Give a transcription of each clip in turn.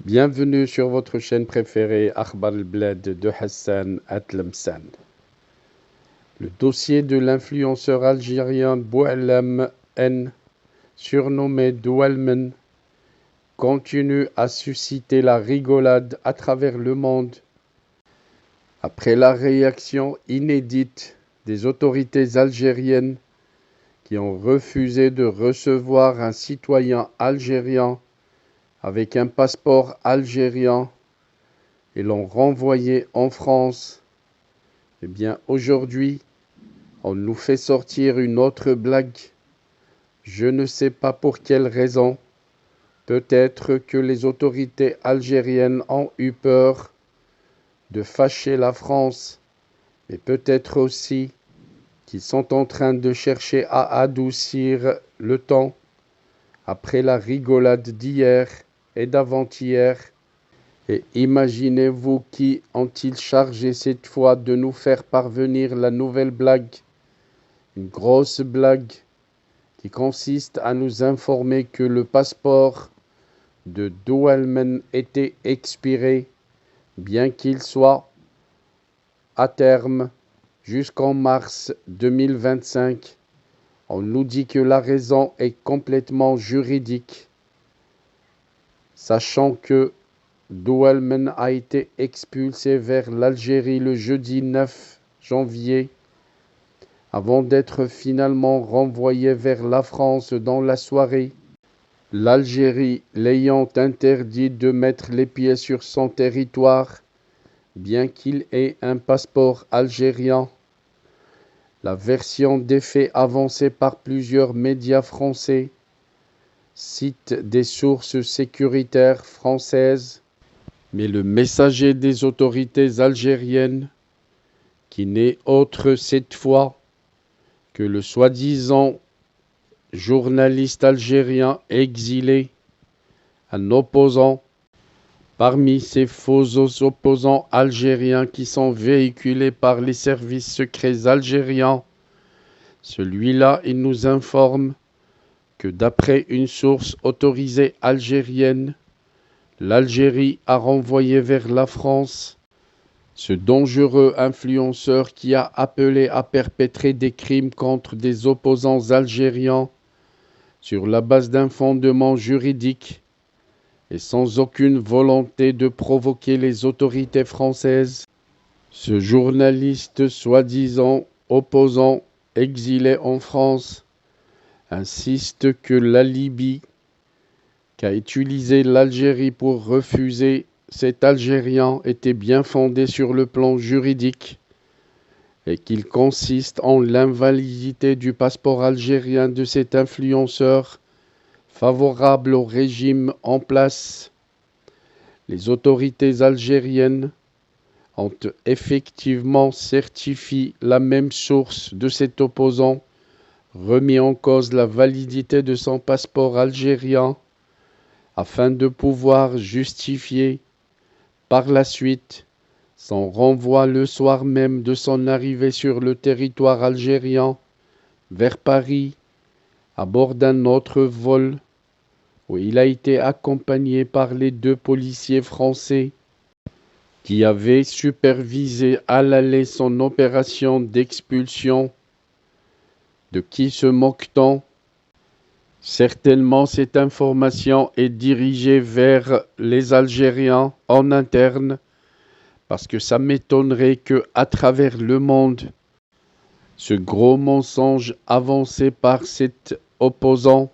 Bienvenue sur votre chaîne préférée Akhbar al-Bled de Hassan Atlemsan. Le dossier de l'influenceur algérien Boualem N, surnommé Doualmen, continue à susciter la rigolade à travers le monde. Après la réaction inédite des autorités algériennes qui ont refusé de recevoir un citoyen algérien avec un passeport algérien et l'ont renvoyé en France, eh bien aujourd'hui, on nous fait sortir une autre blague. Je ne sais pas pour quelle raison. Peut-être que les autorités algériennes ont eu peur de fâcher la France, mais peut-être aussi qu'ils sont en train de chercher à adoucir le temps après la rigolade d'hier et d'avant-hier. Et imaginez-vous qui ont-ils chargé cette fois de nous faire parvenir la nouvelle blague, une grosse blague qui consiste à nous informer que le passeport de Doualmen était expiré, bien qu'il soit à terme jusqu'en mars 2025. On nous dit que la raison est complètement juridique, sachant que Doualmen a été expulsé vers l'Algérie le jeudi 9 janvier, avant d'être finalement renvoyé vers la France dans la soirée, l'Algérie l'ayant interdit de mettre les pieds sur son territoire, bien qu'il ait un passeport algérien. La version des faits avancée par plusieurs médias français cite des sources sécuritaires françaises, mais le messager des autorités algériennes, qui n'est autre cette fois que le soi-disant journaliste algérien exilé, un opposant, parmi ces faux opposants algériens qui sont véhiculés par les services secrets algériens, celui-là, il nous informe que d'après une source autorisée algérienne, l'Algérie a renvoyé vers la France ce dangereux influenceur qui a appelé à perpétrer des crimes contre des opposants algériens sur la base d'un fondement juridique et sans aucune volonté de provoquer les autorités françaises. Ce journaliste soi-disant opposant exilé en France insiste que l'alibi qu'a utilisé l'Algérie pour refuser cet Algérien était bien fondé sur le plan juridique et qu'il consiste en l'invalidité du passeport algérien de cet influenceur favorable au régime en place. Les autorités algériennes ont effectivement certifié la même source de cet opposant, remis en cause la validité de son passeport algérien afin de pouvoir justifier par la suite son renvoi le soir même de son arrivée sur le territoire algérien vers Paris à bord d'un autre vol où il a été accompagné par les 2 policiers français qui avaient supervisé à l'aller son opération d'expulsion. De qui se moque-t-on ? Certainement cette information est dirigée vers les Algériens en interne, parce que ça m'étonnerait que, à travers le monde, ce gros mensonge avancé par cet opposant,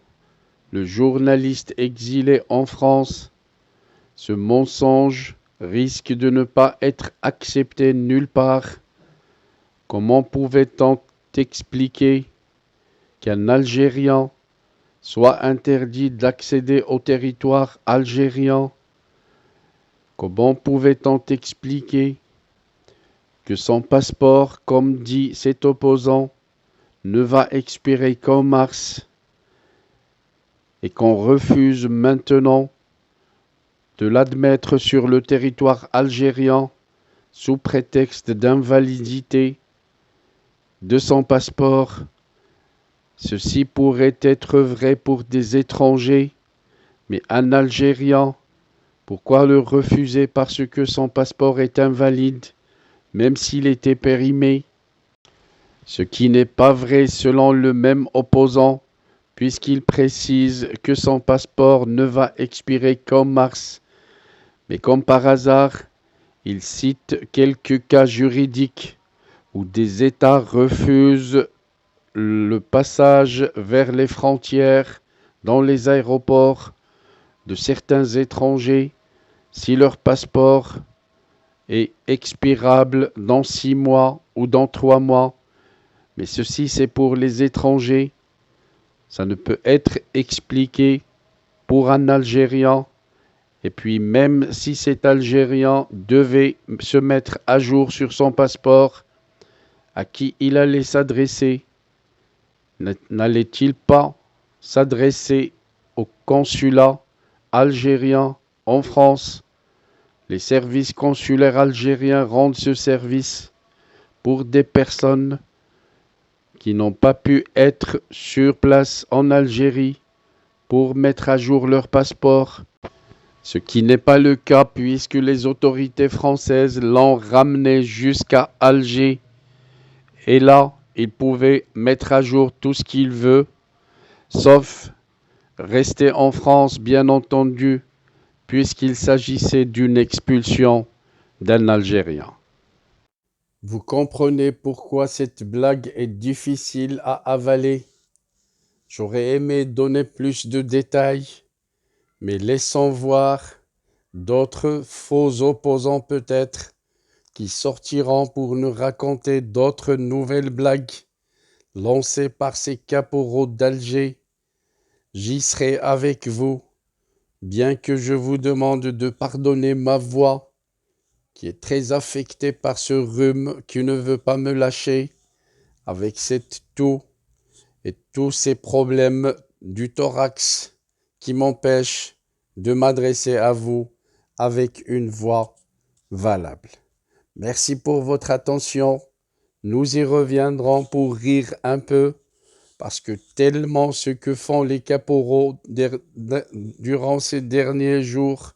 le journaliste exilé en France, ce mensonge risque de ne pas être accepté nulle part. Comment pouvait-on expliquer qu'un Algérien soit interdit d'accéder au territoire algérien? Comment pouvait-on expliquer que son passeport, comme dit cet opposant, ne va expirer qu'en mars et qu'on refuse maintenant de l'admettre sur le territoire algérien sous prétexte d'invalidité de son passeport? Ceci pourrait être vrai pour des étrangers, mais un Algérien Pourquoi le refuser parce que son passeport est invalide, même s'il était périmé? Ce qui n'est pas vrai selon le même opposant, puisqu'il précise que son passeport ne va expirer qu'en mars. Mais comme par hasard, il cite quelques cas juridiques où des États refusent le passage vers les frontières dans les aéroports de certains étrangers si leur passeport est expirable dans 6 mois ou dans 3 mois. Mais ceci, c'est pour les étrangers. Ça ne peut être expliqué pour un Algérien. Et puis même si cet Algérien devait se mettre à jour sur son passeport, à qui il allait s'adresser? N'allait-il pas s'adresser au consulat algérien en France? Les services consulaires algériens rendent ce service pour des personnes qui n'ont pas pu être sur place en Algérie pour mettre à jour leur passeport, ce qui n'est pas le cas puisque les autorités françaises l'ont ramené jusqu'à Alger. Et là, il pouvait mettre à jour tout ce qu'il veut, sauf rester en France, bien entendu, puisqu'il s'agissait d'une expulsion d'un Algérien. Vous comprenez pourquoi cette blague est difficile à avaler. J'aurais aimé donner plus de détails, mais laissons voir d'autres faux opposants peut-être qui sortiront pour nous raconter d'autres nouvelles blagues lancées par ces caporaux d'Alger. J'y serai avec vous, bien que je vous demande de pardonner ma voix, qui est très affectée par ce rhume qui ne veut pas me lâcher, avec cette toux et tous ces problèmes du thorax qui m'empêchent de m'adresser à vous avec une voix valable. Merci pour votre attention. Nous y reviendrons pour rire un peu, parce que tellement ce que font les caporaux durant ces derniers jours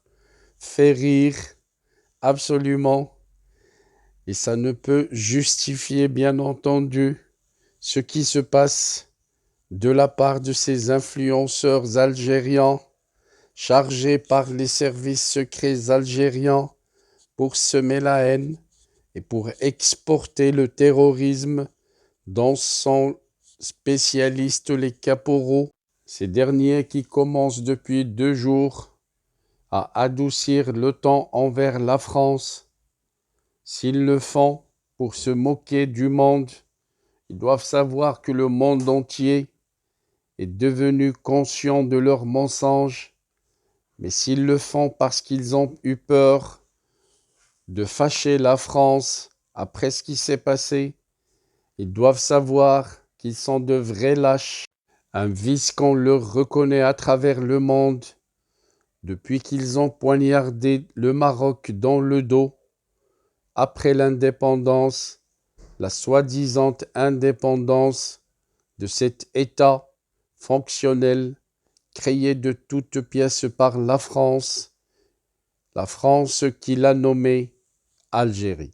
fait rire absolument. Et ça ne peut justifier, bien entendu, ce qui se passe de la part de ces influenceurs algériens chargés par les services secrets algériens pour semer la haine et pour exporter le terrorisme dont sont spécialistes les caporaux, ces derniers qui commencent depuis 2 jours à adoucir le ton envers la France. S'ils le font pour se moquer du monde, ils doivent savoir que le monde entier est devenu conscient de leurs mensonges, mais s'ils le font parce qu'ils ont eu peur de fâcher la France après ce qui s'est passé, ils doivent savoir qu'ils sont de vrais lâches, un vice qu'on leur reconnaît à travers le monde depuis qu'ils ont poignardé le Maroc dans le dos après l'indépendance, la soi-disant indépendance de cet État fonctionnel créé de toutes pièces par la France qu'il a nommée Algérie.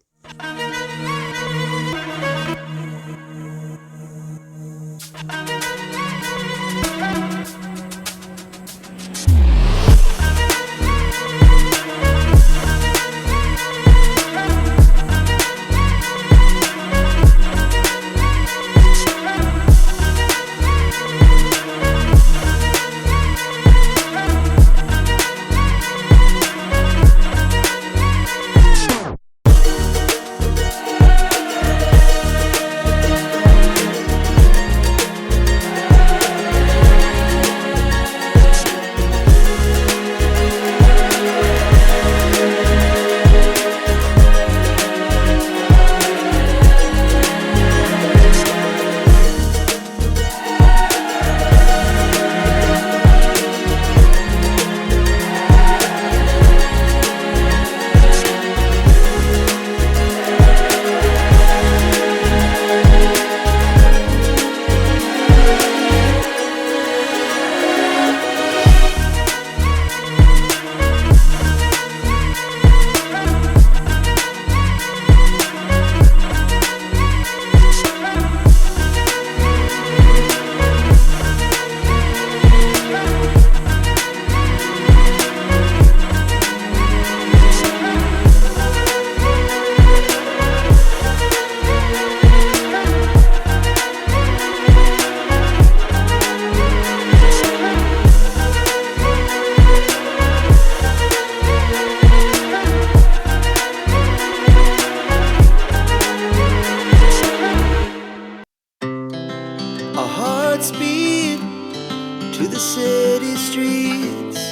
to the city streets,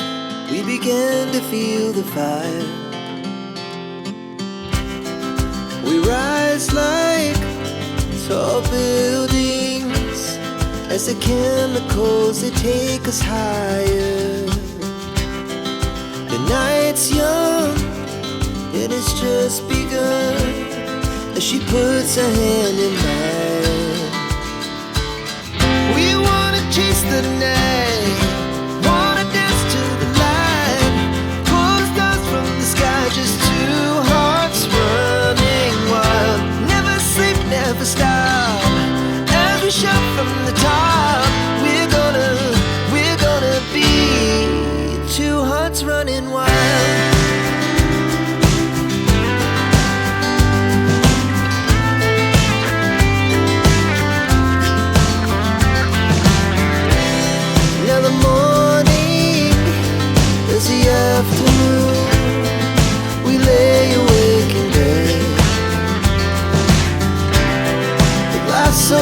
we began to feel the fire. We rise like tall buildings as the chemicals, they take us higher. The night's young, it has just begun, as she puts her hand in mine. We wanna chase the night, wanna dance to the light, pull stars from the sky, just two hearts running wild. Never sleep, never stop, as we shout from the top. We're gonna be two hearts running wild. Now the morning is the afternoon, we lay awake in bed, the glass so